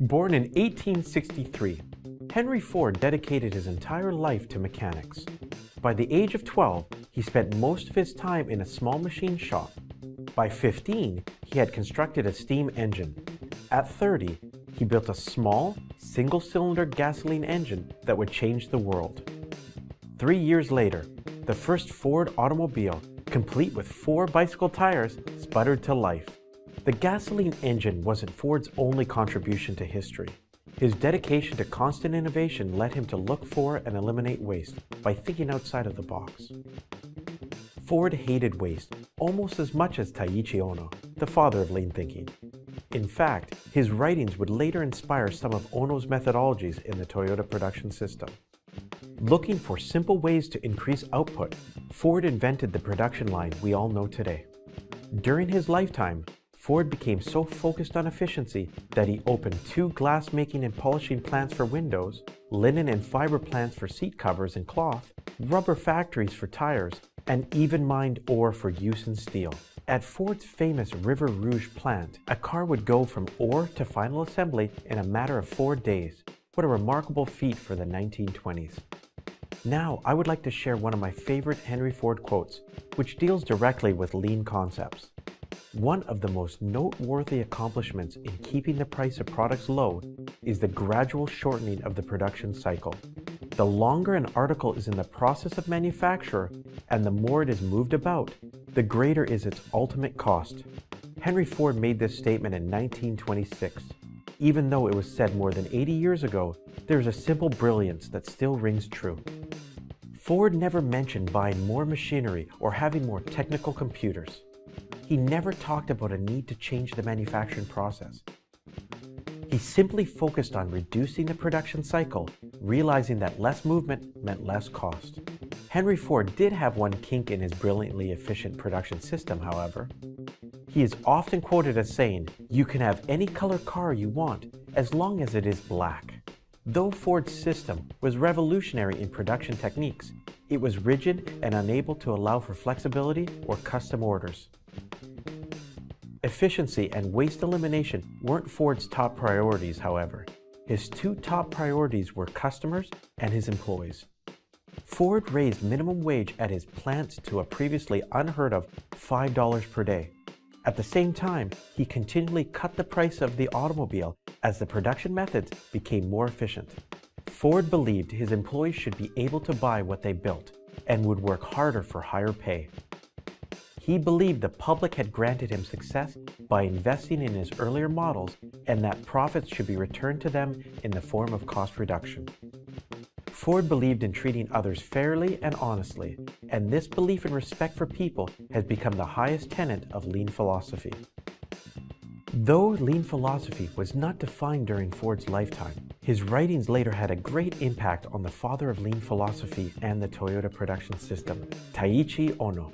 Born in 1863, Henry Ford dedicated his entire life to mechanics. By the age of 12, he spent most of his time in a small machine shop. By 15, he had constructed a steam engine. At 30, he built a small, single-cylinder gasoline engine that would change the world. 3 years later, the first Ford automobile, complete with 4 bicycle tires, sputtered to life. The gasoline engine wasn't Ford's only contribution to history. His dedication to constant innovation led him to look for and eliminate waste by thinking outside of the box. Ford hated waste almost as much as Taiichi Ohno, the father of lean thinking. In fact, his writings would later inspire some of Ohno's methodologies in the Toyota production system. Looking for simple ways to increase output, Ford invented the production line we all know today. During his lifetime, Ford became so focused on efficiency that he opened 2 glass-making and polishing plants for windows, linen and fiber plants for seat covers and cloth, rubber factories for tires, and even mined ore for use in steel. At Ford's famous River Rouge plant, a car would go from ore to final assembly in a matter of 4 days. What a remarkable feat for the 1920s. Now, I would like to share one of my favorite Henry Ford quotes, which deals directly with lean concepts. One of the most noteworthy accomplishments in keeping the price of products low is the gradual shortening of the production cycle. The longer an article is in the process of manufacture and the more it is moved about, the greater is its ultimate cost. Henry Ford made this statement in 1926. Even though it was said more than 80 years ago, there's a simple brilliance that still rings true. Ford never mentioned buying more machinery or having more technical computers. He never talked about a need to change the manufacturing process. He simply focused on reducing the production cycle, realizing that less movement meant less cost. Henry Ford did have one kink in his brilliantly efficient production system, however. He is often quoted as saying, "You can have any color car you want as long as it is black." Though Ford's system was revolutionary in production techniques, it was rigid and unable to allow for flexibility or custom orders. Efficiency and waste elimination weren't Ford's top priorities, however. His 2 top priorities were customers and his employees. Ford raised minimum wage at his plants to a previously unheard of $5 per day. At the same time, he continually cut the price of the automobile as the production methods became more efficient. Ford believed his employees should be able to buy what they built and would work harder for higher pay. He believed the public had granted him success by investing in his earlier models and that profits should be returned to them in the form of cost reduction. Ford believed in treating others fairly and honestly, and this belief and respect for people has become the highest tenet of lean philosophy. Though lean philosophy was not defined during Ford's lifetime, his writings later had a great impact on the father of lean philosophy and the Toyota production system, Taiichi Ohno.